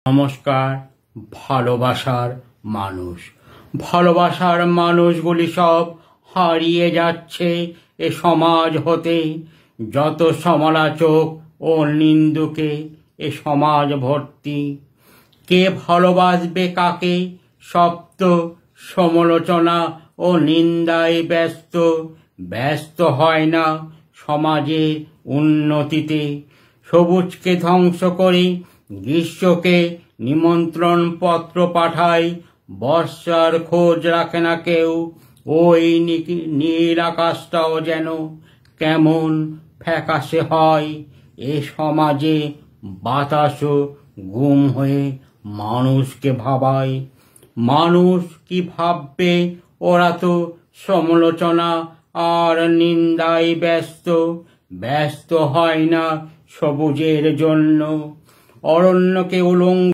নমস্কার। ভালোবাসার মানুষ, ভালোবাসার মানুষগুলি সব হারিয়ে যাচ্ছে এ সমাজ হতে। যত সমালোচক ও নিন্দুকে এ সমাজ ভর্তি। কে ভালোবাসবে কাকে? সব তো সমালোচনা ও নিন্দায় ব্যস্ত। ব্যস্ত হয় না সমাজে উন্নতিতে। সবুজকে ধ্বংস করে গ্রীষ্মকে নিমন্ত্রণ পত্র পাঠায়। বর্ষার খোঁজ রাখে না কেউ। ওই নীল আকাশটাও যেন কেমন ফ্যাকাশে হয়। এ সমাজে বাতাসও গুম হয়ে মানুষকে ভাবায়। মানুষ কি ভাববে? ওরা তো সমালোচনা আর নিন্দায় ব্যস্ত। ব্যস্ত হয় না সবুজের জন্য। অরণ্যকে উলঙ্গ